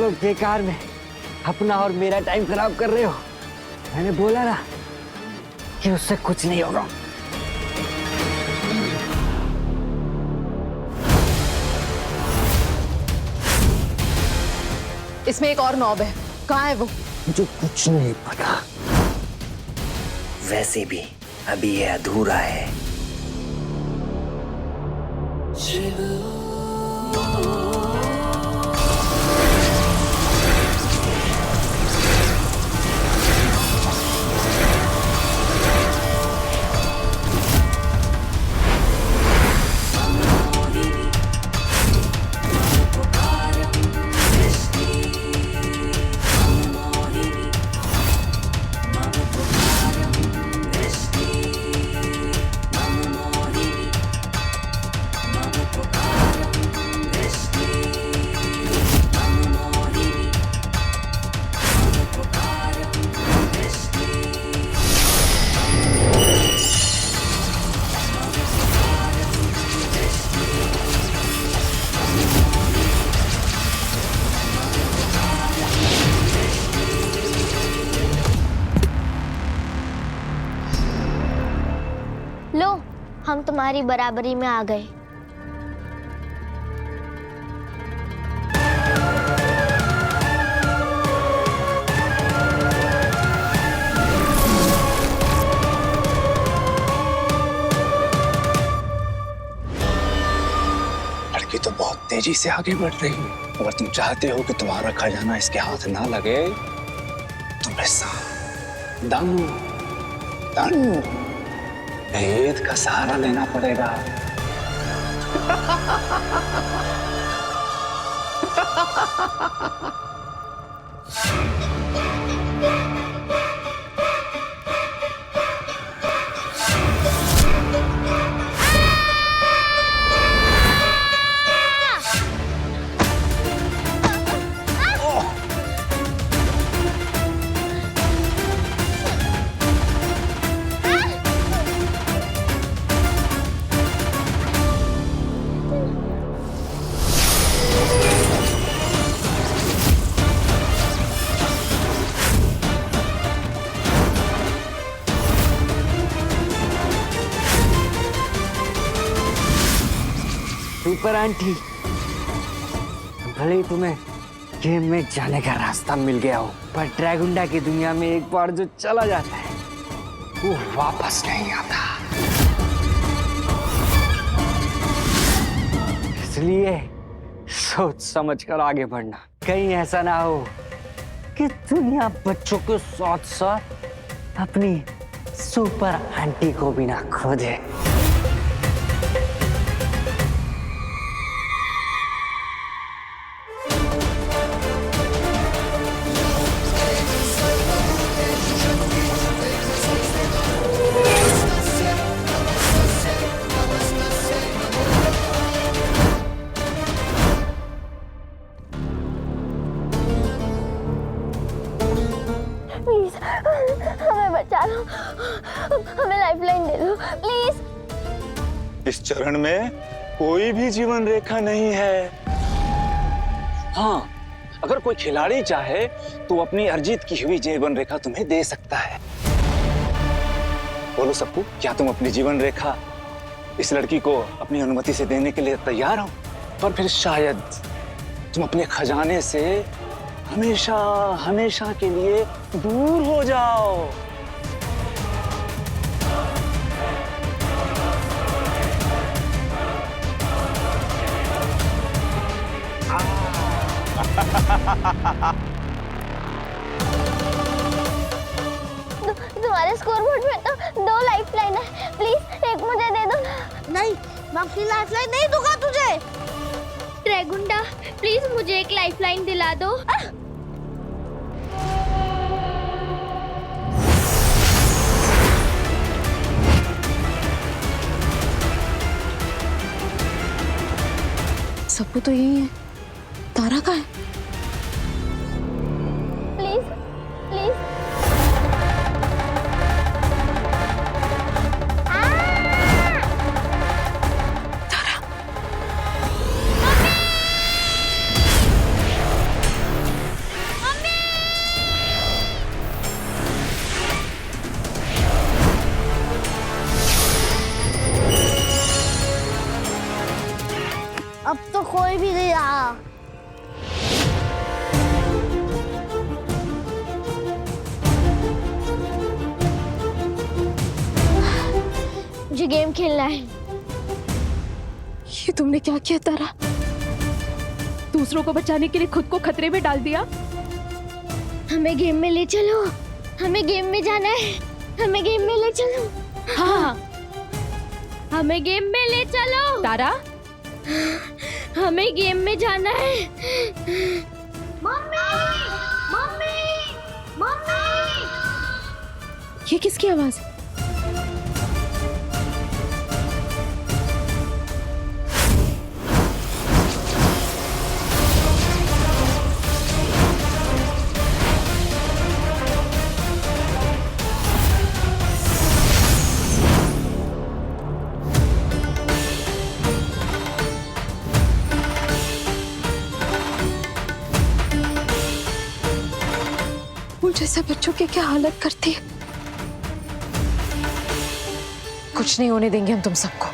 लोग बेकार में अपना और मेरा टाइम खराब कर रहे हो। मैंने बोला ना कि उससे कुछ नहीं होगा। इसमें एक और नॉब है, कहाँ है वो? मुझे कुछ नहीं पता। वैसे भी अभी ये अधूरा है। लो, हम तुम्हारी बराबरी में आ गए। लड़की तो बहुत तेजी से आगे बढ़ रही है। अगर तुम चाहते हो कि तुम्हारा खजाना इसके हाथ ना लगे, तुम्हें दानू भेद का सहारा लेना पड़ेगा। सुपर आंटी, भले ही तुम्हें गेम में जाने का रास्ता मिल गया हो, पर ड्रैगुंडा की दुनिया में एक बार जो चला जाता है वो वापस नहीं आता। इसलिए सोच समझ कर आगे बढ़ना। कहीं ऐसा ना हो कि दुनिया बच्चों के साथ साथ अपनी सुपर आंटी को भी ना खो दे। प्लीज हमें बचा लो, हमें लाइफलाइन दे दो प्लीज। इस चरण में कोई भी जीवन रेखा नहीं है। हाँ, अगर कोई खिलाड़ी चाहे तो अपनी अर्जित की हुई जीवन रेखा तुम्हें दे सकता है। बोलो सबको, क्या तुम अपनी जीवन रेखा इस लड़की को अपनी अनुमति से देने के लिए तैयार हो? पर फिर शायद तुम अपने खजाने से हमेशा हमेशा के लिए दूर हो जाओ। तुम्हारे स्कोरबोर्ड में तो 2 लाइफलाइन है, प्लीज एक मुझे दे दो। नहीं, मैं अपनी लाइफलाइन नहीं दूंगा तुझे। ड्रैगुंडा, प्लीज मुझे एक लाइफलाइन दिला दो। सबको तो यही है, तारा का है। Please please. अब तो कोई भी नहीं रहा। मुझे गेम खेलना है। ये तुमने क्या किया तारा? दूसरों को बचाने के लिए खुद को खतरे में डाल दिया। हमें गेम में ले चलो, हमें गेम में जाना है, हमें गेम में ले चलो। हाँ हमें गेम में ले चलो। तारा, हमें गेम में जाना है। Mummy, mummy, mummy. ये किसकी आवाज है? जैसे बच्चों की क्या हालत करती है। कुछ नहीं होने देंगे हम तुम सबको।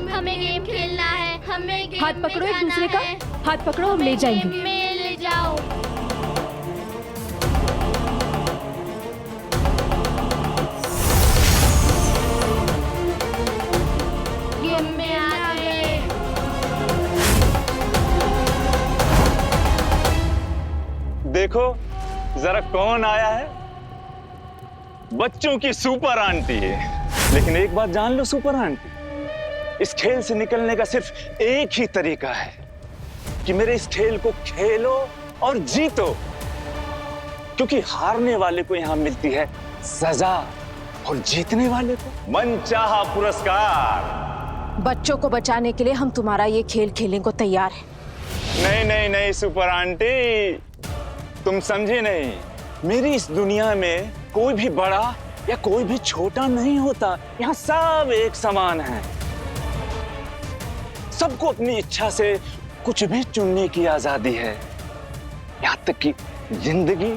हमें गेम खेलना है, हमें गेम हाथ पकड़ो में एक दूसरे जाना का, है। हाथ पकड़ो, हम ले जाएंगे। गेम में ले जाओ। गेम में आ गए। देखो जरा कौन आया है। बच्चों की सुपर आंटी है। लेकिन एक बात जान लो सुपर आंटी, इस खेल से निकलने का सिर्फ एक ही तरीका है कि मेरे इस खेल को खेलो और जीतो, क्योंकि हारने वाले को यहां मिलती है सजा और जीतने वाले को मनचाहा पुरस्कार। बच्चों को बचाने के लिए हम तुम्हारा ये खेल खेलने को तैयार हैं। नहीं नहीं नहीं सुपर आंटी, तुम समझे नहीं। मेरी इस दुनिया में कोई भी बड़ा या कोई भी छोटा नहीं होता। यहाँ सब एक समान है। सबको अपनी इच्छा से कुछ भी चुनने की आजादी है, यहाँ तक कि जिंदगी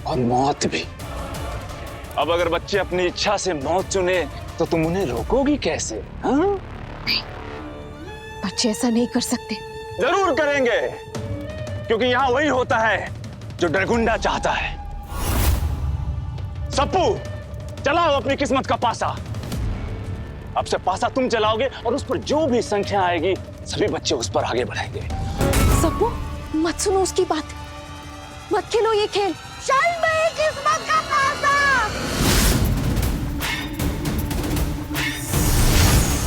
और मौत भी। अब अगर बच्चे अपनी इच्छा से मौत चुने तो तुम उन्हें रोकोगी कैसे? हाँ? बच्चे ऐसा नहीं कर सकते। जरूर करेंगे, क्योंकि यहाँ वही होता है जो ड्रैगुंडा चाहता है। सप्पू, चलाओ अपनी किस्मत का पासा। अब से पासा तुम चलाओगे और उस पर जो भी संख्या आएगी सभी बच्चे उस पर आगे बढ़ेंगे। सप्पू, मत सुनो उसकी बात, मत खेलो ये खेल। चल मेरी किस्मत का पासा।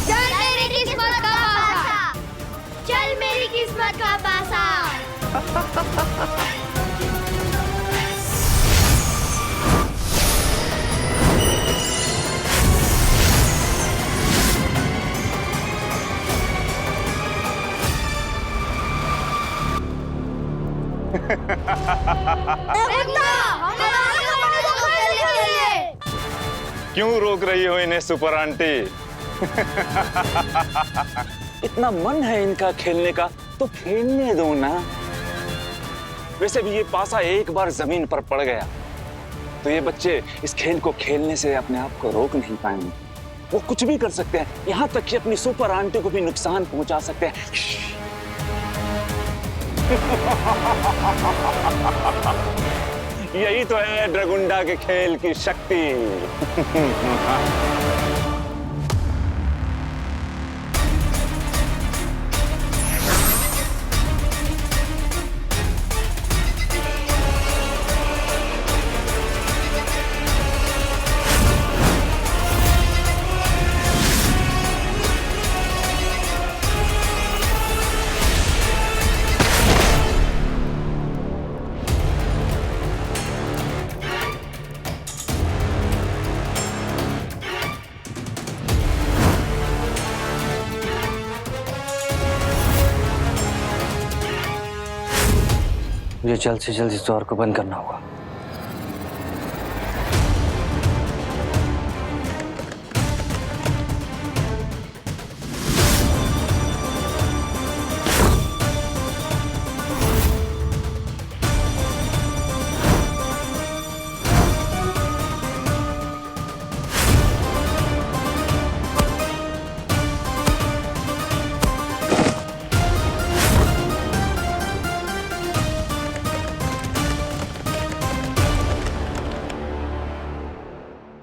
चल मेरी किस्मत का पासा। चल मेरी किस्मत का पासा। क्यों रोक रही हो इन्हें सुपर आंटी? इतना मन है इनका खेलने का तो खेलने दो ना। वैसे भी ये पासा एक बार जमीन पर पड़ गया तो ये बच्चे इस खेल को खेलने से अपने आप को रोक नहीं पाएंगे। वो कुछ भी कर सकते हैं, यहाँ तक कि अपनी सुपर आंटी को भी नुकसान पहुंचा सकते हैं। यही तो है ड्रैगुंडा के खेल की शक्ति। मुझे जल्द से जल्द इस दौर को बंद करना होगा।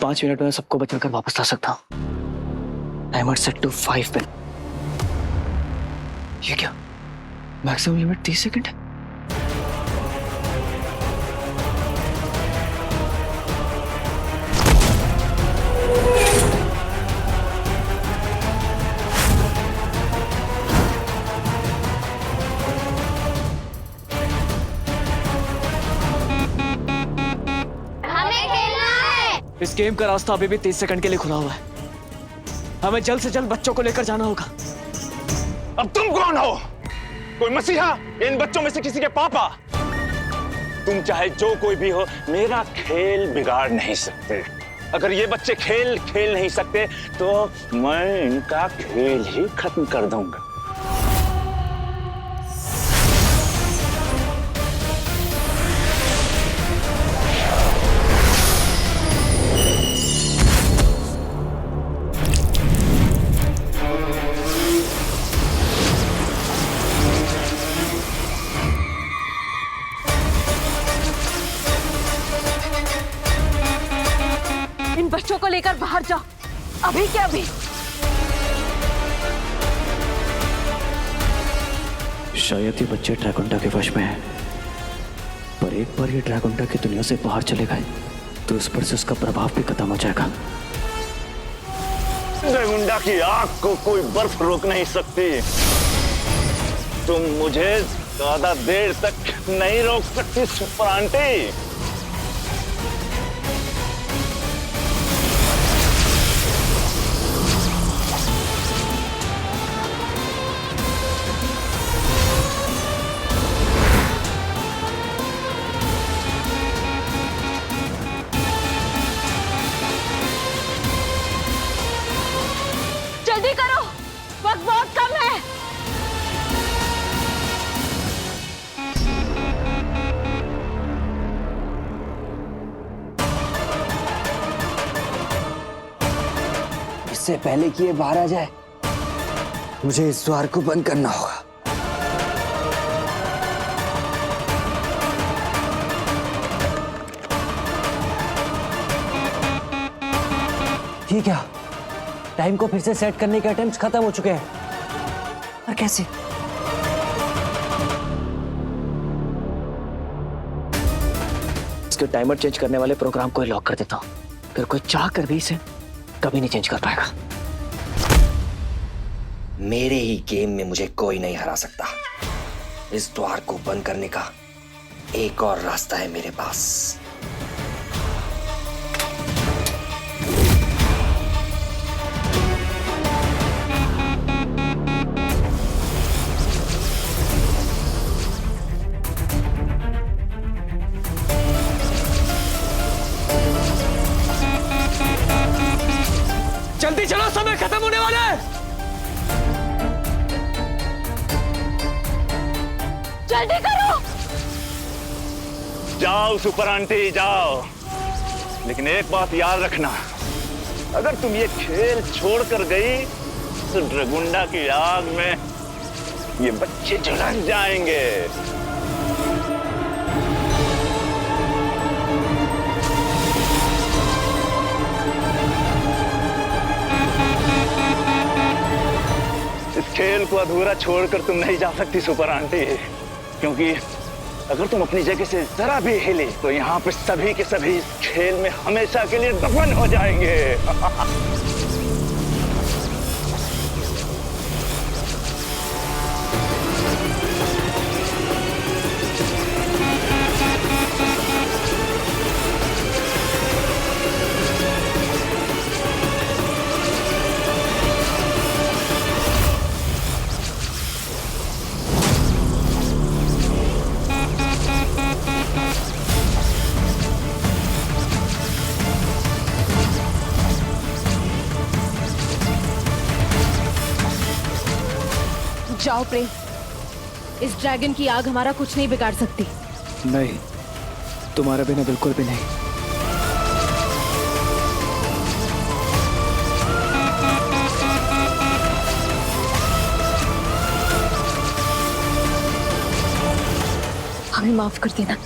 5 मिनट में सबको बचाकर वापस ला सकता हूँ। टाइमर सेट टू 5 पे। ये क्या? मैक्सिमम लिमिट 30 सेकंड है। हमें खेलना है। इस गेम का रास्ता अभी भी 30 सेकंड के लिए खुला हुआ है। हमें जल्द से जल्द बच्चों को लेकर जाना होगा। अब तुम कौन हो? कोई मसीहा या इन बच्चों में से किसी के पापा? तुम चाहे जो कोई भी हो, मेरा खेल बिगाड़ नहीं सकते। अगर ये बच्चे खेल नहीं सकते तो मैं इनका खेल ही खत्म कर दूंगा। इन बच्चों को लेकर बाहर जाओ, अभी के अभी। शायद ये बच्चे ड्रैगोंडा के वश में हैं, पर एक बार ये ड्रैगोंडा की दुनिया से बाहर चले गए तो उस पर से उसका प्रभाव भी खत्म हो जाएगा। ड्रैगोंडा की आग को कोई बर्फ रोक नहीं सकती। तुम मुझे ज्यादा देर तक नहीं रोक सकती सुपर आंटी। जल्दी करो, वक्त बहुत कम है। इससे पहले कि ये बाहर आ जाए, मुझे इस द्वार को बंद करना होगा। ठीक है, टाइम को फिर से सेट करने के अटेम्प्ट्स खत्म हो चुके हैं। पर कैसे? इसके टाइमर चेंज करने वाले प्रोग्राम को लॉक कर देता हूं। फिर कोई चाह कर भी इसे कभी नहीं चेंज कर पाएगा। मेरे ही गेम में मुझे कोई नहीं हरा सकता। इस द्वार को बंद करने का एक और रास्ता है मेरे पास। जल्दी चलो, समय खत्म होने वाला है। जल्दी करो। जाओ सुपर आंटी जाओ, लेकिन एक बात याद रखना, अगर तुम ये खेल छोड़कर गई तो ड्रैगोंडा की आग में ये बच्चे झुलस जाएंगे। इस खेल को अधूरा छोड़कर तुम नहीं जा सकती सुपर आंटी, क्योंकि अगर तुम अपनी जगह से जरा भी हिले तो यहाँ पे सभी के सभी इस खेल में हमेशा के लिए दफन हो जाएंगे। जाओ प्रेम, इस ड्रैगन की आग हमारा कुछ नहीं बिगाड़ सकती। नहीं, तुम्हारा बिना बिल्कुल भी नहीं। हमें माफ कर देना।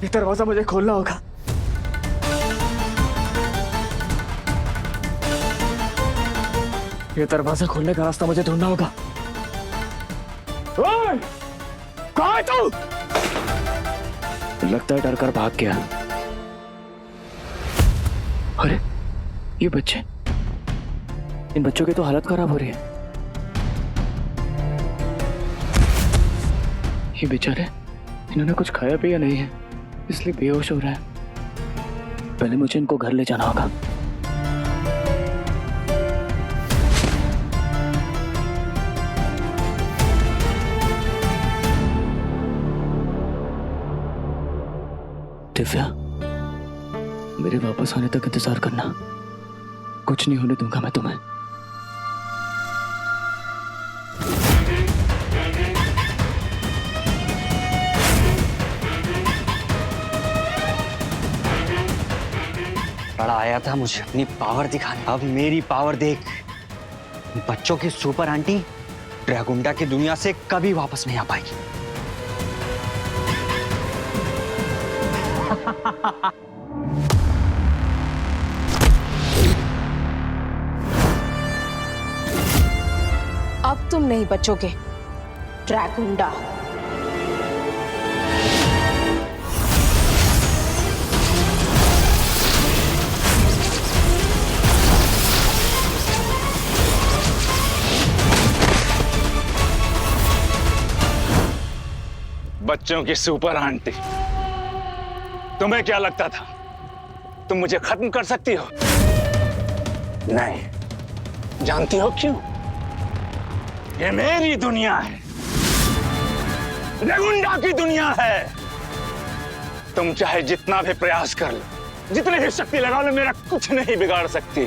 ये दरवाजा मुझे खोलना होगा। ये दरवाजा खोलने का रास्ता मुझे ढूंढना होगा। ओए! कहाँ है तू? लगता है डर कर भाग गया। अरे ये बच्चे, इन बच्चों की तो हालत खराब हो रही है। ये बेचारे, इन्होंने कुछ खाया पिया नहीं है, इसलिए बेहोश हो रहा है। पहले मुझे इनको घर ले जाना होगा। दिव्या, मेरे वापस आने तक इंतजार करना। कुछ नहीं होने दूंगा मैं तुम्हें। बड़ा आया था मुझे अपनी पावर दिखाने, अब मेरी पावर देख। बच्चों की सुपर आंटी ड्रैगुंडा की दुनिया से कभी वापस नहीं आ पाएगी। अब तुम नहीं बचोगे ड्रैगुंडा। बच्चों की सुपर आंटी, तुम्हें क्या लगता था तुम मुझे खत्म कर सकती हो? नहीं। जानती हो क्यों? ये मेरी दुनिया है, ड्रैगुंडा की दुनिया है। तुम चाहे जितना भी प्रयास कर लो, जितनी भी शक्ति लगा लो, मेरा कुछ नहीं बिगाड़ सकती।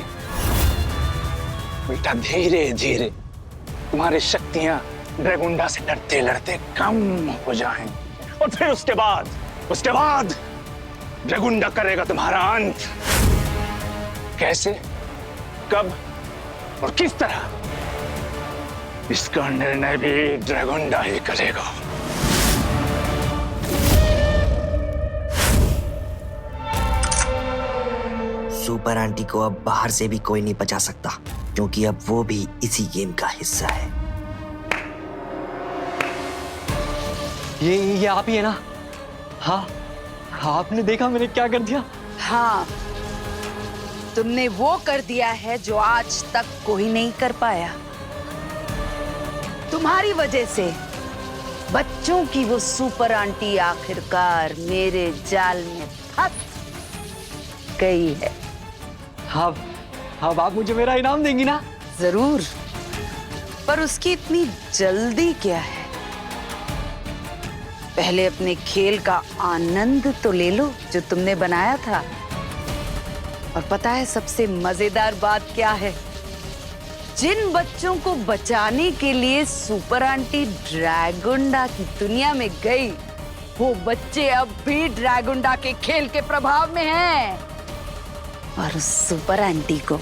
बेटा, धीरे धीरे तुम्हारी शक्तियां ड्रैगुंडा से लड़ते लड़ते कम हो जाएंगी, और फिर उसके बाद ड्रैगुंडा करेगा तुम्हारा अंत। कैसे, कब और किस तरह, इसका निर्णय भी ड्रैगुंडा ही करेगा। सुपर आंटी को अब बाहर से भी कोई नहीं बचा सकता, क्योंकि अब वो भी इसी गेम का हिस्सा है। ये आप ही है ना? हाँ, आपने देखा मैंने क्या कर दिया? हाँ, तुमने वो कर दिया है जो आज तक कोई नहीं कर पाया। तुम्हारी वजह से बच्चों की वो सुपर आंटी आखिरकार मेरे जाल में फंस गई है। अब आप मुझे मेरा इनाम देंगी ना? जरूर, पर उसकी इतनी जल्दी क्या है? पहले अपने खेल का आनंद तो ले लो जो तुमने बनाया था। और पता है सबसे मजेदार बात क्या है? जिन बच्चों को बचाने के लिए सुपर आंटी ड्रैगुंडा की दुनिया में गई, वो बच्चे अब भी ड्रैगुंडा के खेल के प्रभाव में हैं। और उस सुपर आंटी को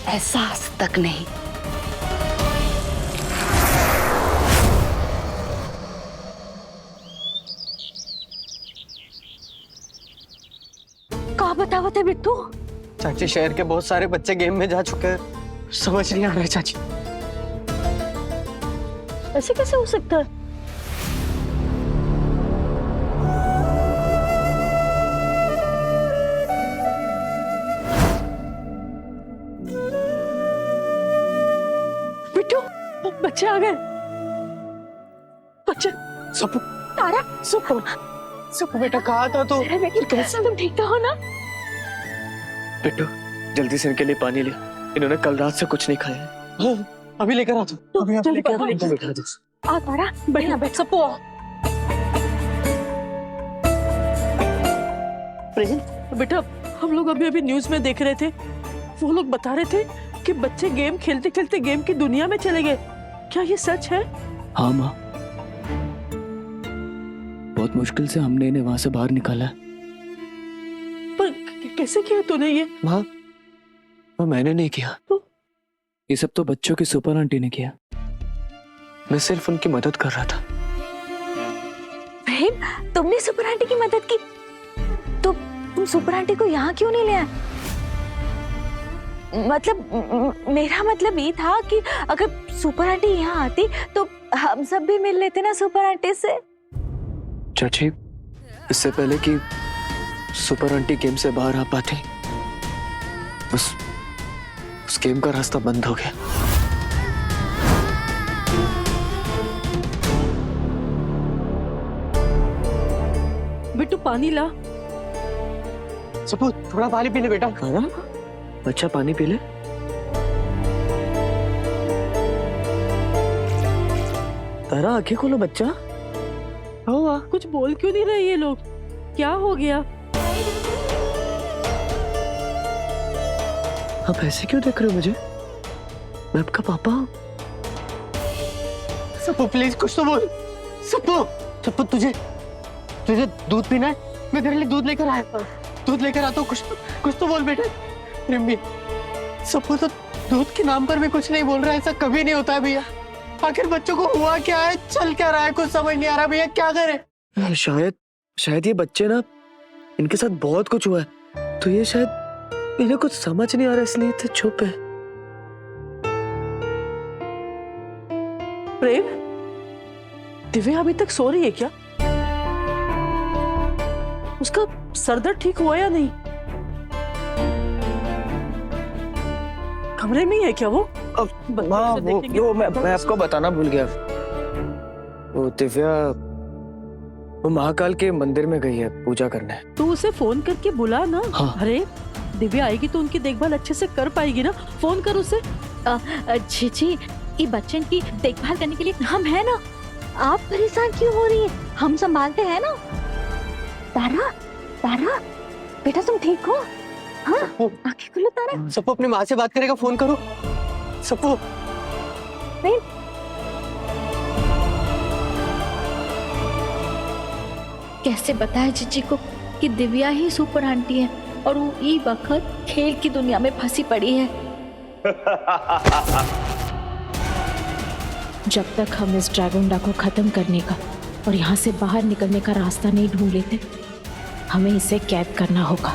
एहसास तक नहीं। कहाँ बतावत है बिट्टू? चाची, शहर के बहुत सारे बच्चे गेम में जा चुके हैं, समझ नहीं आ रहा है चाची। ऐसे कैसे हो सकता है? बिट्टू, बच्चे आ गए। बच्चे, सुप्पू, तारा, सुप्पू, सुप्पू बेटा, कहाँ था तू? कैसे तुम ठीक तो हो ना? बिट्टू, जल्दी से इनके लिए पानी ले, इन्होंने कल रात से कुछ नहीं खाया है। अभी लेकर आ तू। अभी लेकर आ। आ तारा, बढ़िया बैठ सबको। बेटा, हम लोग अभी न्यूज में देख रहे थे, वो लोग बता रहे थे कि बच्चे गेम खेलते खेलते गेम की दुनिया में चले गए। क्या ये सच है? हाँ माँ, बहुत मुश्किल से हमने इन्हें वहां से बाहर निकाला है। पर कैसे किया तूने ये? माँ, मैंने नहीं किया, ये सब तो बच्चों की सुपर आंटी ने किया। मैं सिर्फ उनकी मदद कर रहा था। प्रेम, तुमने सुपर आंटी की मदद की, तो तुम सुपर आंटी को यहाँ क्यों नहीं ले आए? मतलब मेरा मतलब ये था कि अगर सुपर आंटी यहाँ आती तो हम सब भी मिल लेते ना सुपर आंटी से। चाची, इससे पहले कि सुपर आंटी गेम से बाहर आ पाती, उस गेम का रास्ता बंद हो गया। बिट्टू पानी ला। सबू थोड़ा पानी पी ले बेटा। बच्चा पानी पी ले। तारा आंखें खोलो बच्चा। हुआ कुछ बोल क्यों नहीं रहे ये लोग? क्या हो गया? आप ऐसे क्यों देख रहे हो मुझे? मैं आपका पापा हूँ। सबू प्लीज कुछ तो बोल। सबू तुझे दूध पीना है? मैं तेरे लिए दूध लेकर आया। दूध लेकर आता हूँ। कुछ तो बोल बेटा। रिम्मी, सबू तो दूध के नाम पर भी कुछ नहीं बोल रहा है। ऐसा कभी नहीं होता है भैया। आखिर बच्चों को हुआ क्या है, चल क्या रहा है, कुछ समझ नहीं आ रहा भैया। क्या करें? शायद ये बच्चे ना, इनके साथ बहुत कुछ हुआ है, तो ये शायद इन्हें कुछ समझ नहीं आ रहा, इसलिए तो चुप है। प्रेम, दिव्या अभी तक सो रही है क्या? उसका सरदर्द ठीक हुआ या नहीं? कमरे में ही है क्या वो? हाँ, वो मैं आपको बताना भूल गया। वो दिव्या वो महाकाल के मंदिर में गई है पूजा करने। तू उसे फोन करके बुला ना। हाँ। अरे दिव्या आएगी तो उनकी देखभाल अच्छे से कर पाएगी ना। फोन कर उसे। जी ये बच्चन की देखभाल करने के लिए हम है ना। आप परेशान क्यों हो रही है? हम संभालते हैं ना। तारा बेटा तुम ठीक हो? हाँ, आंखें खोलो तारा। सबू अपनी माँ से बात करेगा, फोन करो। सबू कैसे बताए जीजी को कि दिव्या ही सुपर आंटी है और वो ई वक्त खेल की दुनिया में फंसी पड़ी है। जब तक हम इस ड्रैगोंडा को खत्म करने का और यहाँ से बाहर निकलने का रास्ता नहीं ढूंढ लेते, हमें इसे कैद करना होगा।